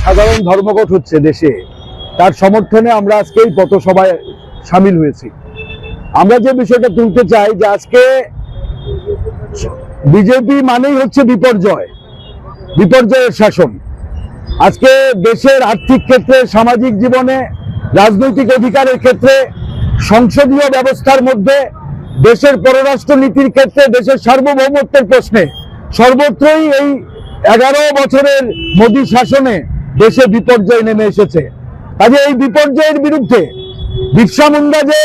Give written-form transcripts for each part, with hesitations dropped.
সাধারণ ধর্মঘট হচ্ছে দেশে, তার সমর্থনে আমরা আজকে এই পথসভায় সামিল হয়েছি। আমরা যে বিষয়টা তুলতে চাই যে আজকে বিজেপি মানেই হচ্ছে বিপর্যয়ের শাসন। আজকে দেশের আর্থিক ক্ষেত্রে, সামাজিক জীবনে, রাজনৈতিক অধিকারের ক্ষেত্রে, সংসদীয় ব্যবস্থার মধ্যে, দেশের পররাষ্ট্র নীতির ক্ষেত্রে, দেশের সার্বভৌমত্বের প্রশ্নে সর্বত্রই এই 11 বছরের মোদী শাসনে দেশে বিপর্যয় নেমে এসেছে। কাজে এই বিপর্যয়ের বিরুদ্ধে বিরসা মুন্ডা যে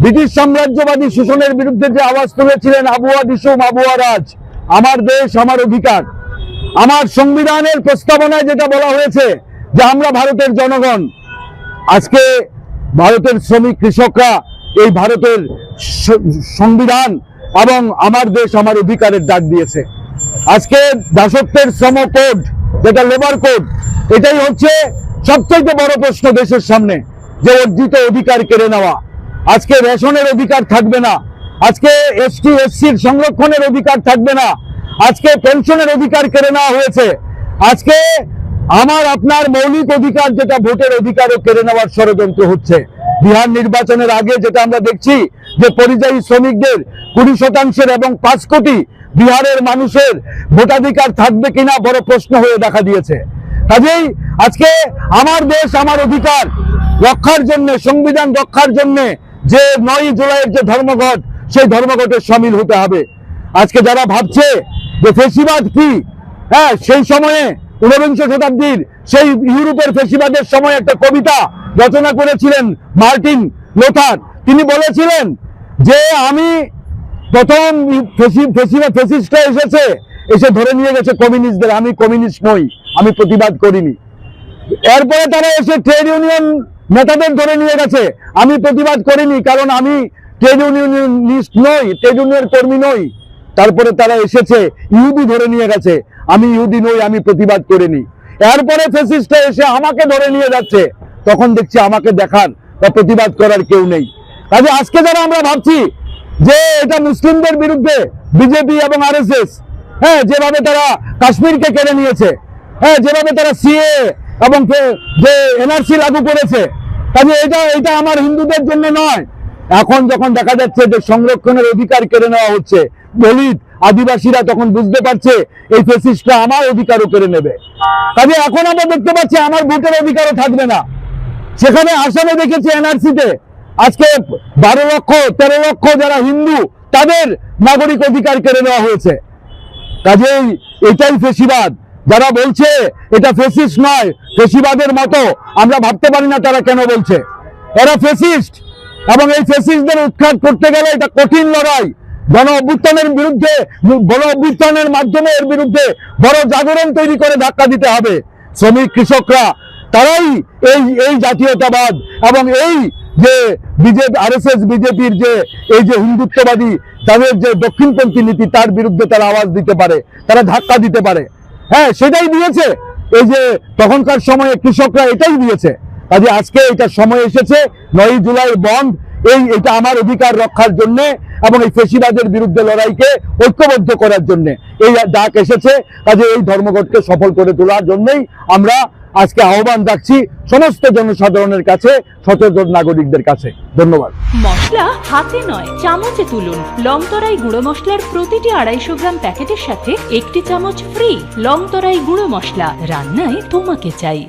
ব্রিটিশ সাম্রাজ্যবাদী শোষণের বিরুদ্ধে যে আওয়াজ তুলেছিলেন, আবুয়া দিসুম আবুয়া রাজ, আমার দেশ আমার অধিকার, আমার সংবিধানের প্রস্তাবনায় যেটা বলা হয়েছে যে আমরা ভারতের জনগণ, আজকে ভারতের শ্রমিক কৃষকরা এই ভারতের সংবিধান এবং আমার দেশ আমার অধিকারের ডাক দিয়েছে। আজকে দাসত্বের শ্রম কোড, যেটা লেবার কোড, এটাই হচ্ছে সবচেয়ে বড় প্রশ্ন দেশের সামনে, যে অর্জিত অধিকার কেড়ে নেওয়া। আজকে রেশনের অধিকার থাকবে না, আজকে এসটি এসসির সংরক্ষণের অধিকার থাকবে না, আজকে পেনশনের অধিকার কেড়ে নেওয়া হয়েছে। আজকে আমার আপনার মৌলিক অধিকার, যেটা ভোটের অধিকারও কেড়ে নেওয়ার ষড়যন্ত্র হচ্ছে। বিহার নির্বাচনের আগে যেটা আমরা দেখছি যে পরিযায়ী শ্রমিকদের 20% এবং 5 কোটি বিহারের মানুষের ভোটাধিকার থাকবে কিনা বড় প্রশ্ন হয়ে দেখা দিয়েছে। কাজেই আজকে আমার দেশ আমার অধিকার রক্ষার জন্য, সংবিধান রক্ষার জন্য যে 9 জুলাইয়ের যে ধর্মঘট, সেই ধর্মঘটে সামিল হতে হবে। আজকে যারা ভাবছে যে ফেসিবাদ কি, হ্যাঁ, সেই সময়ে 19 শতাব্দীর সেই ইউরোপের ফেসিবাদের সময় একটা কবিতা রচনা করেছিলেন মার্টিন লুথার। তিনি বলেছিলেন যে আমি প্রথম ফেসিস্টরা এসে ধরে নিয়ে গেছে কমিউনিস্টদের, আমি কমিউনিস্ট নই, আমি প্রতিবাদ করিনি। এরপরে তারা এসে ট্রেড ইউনিয়ন নেতাদের ধরে নিয়ে গেছে, আমি প্রতিবাদ করিনি, কারণ আমি ট্রেড ইউনিয়নিস্ট নই, ট্রেড ইউনিয়ন কর্মী নই। তারপরে তারা এসেছে ইহুদি ধরে নিয়ে গেছে, আমি ইহুদি নই, আমি প্রতিবাদ করিনি। এরপরে ফ্যাসিস্টরা এসে আমাকে ধরে নিয়ে যাচ্ছে, তখন দেখছি আমাকে দেখার বা প্রতিবাদ করার কেউ নেই। কাজে আজকে যারা আমরা ভাবছি যে এটা মুসলিমদের বিরুদ্ধে বিজেপি এবং আরএসএস, হ্যাঁ, যেভাবে তারা কাশ্মীরকে কেড়ে নিয়েছে, হ্যাঁ, যেভাবে তারা সিএ এবং যে এনআরসি লাগু করেছে, কাজে এটা আমার হিন্দুদের জন্য নয়। এখন যখন দেখা যাচ্ছে যে সংরক্ষণের অধিকার কেড়ে নেওয়া হচ্ছে, দলিত আদিবাসীরা তখন বুঝতে পারছে এই ফ্যাসিস্টরা আমার অধিকারও কেড়ে নেবে। কাজে এখন আমরা দেখতে পাচ্ছি আমার ভোটের অধিকারও থাকবে না। সেখানে আসামে দেখেছি এনআরসিতে আজকে 12 লক্ষ 13 লক্ষ যারা হিন্দু, তাদের নাগরিক অধিকার কেড়ে নেওয়া হয়েছে। কাজেই এটাই ফেসিবাদ। যারা বলছে এটা ফেসিস্ট নয়, ফেসিবাদের মতো আমরা ভাবতে পারি না তারা কেন বলছে, এরা ফেসিস্ট। এবং এই ফেসিস্টদের উৎখাত করতে গেলে এটা কঠিন লড়াই, গণ অভ্যুত্থানের মাধ্যমে এর বিরুদ্ধে বড় জাগরণ তৈরি করে ধাক্কা দিতে হবে। শ্রমিক কৃষকরা তারাই এই জাতীয়তাবাদ এবং এই যে বিজেপি আরএসএস বিজেপির যে এই যে হিন্দুত্ববাদী তাদের যে দক্ষিণপন্থী নীতি, তার বিরুদ্ধে তারা আওয়াজ দিতে পারে, তারা ধাক্কা দিতে পারে। হ্যাঁ, সেটাই দিয়েছে এই যে তখনকার সময়ে কৃষকরা, এটাই দিয়েছে। কাজে আজকে এটা সময় এসেছে 9 জুলাই বন্ধ, এটা আমার অধিকার রক্ষার জন্য এবং এই ফেসিবাদের বিরুদ্ধে লড়াইকে ঐক্যবদ্ধ করার জন্য এই ডাক এসেছে। কাজে এই ধর্মঘটকে সফল করে তোলার জন্যই আমরা আজকে আহ্বান রাখছি সমস্ত জনসাধারণের কাছে, সচেতন নাগরিকদের কাছে। ধন্যবাদ। মশলা হাতে নয়, চামচে তুলুন। লংতরাই গুঁড়ো মশলার প্রতিটি 250 গ্রাম প্যাকেটের সাথে 1টি চামচ ফ্রি। লংতরাই গুঁড়ো মশলা, রান্নায় তোমাকে চাই।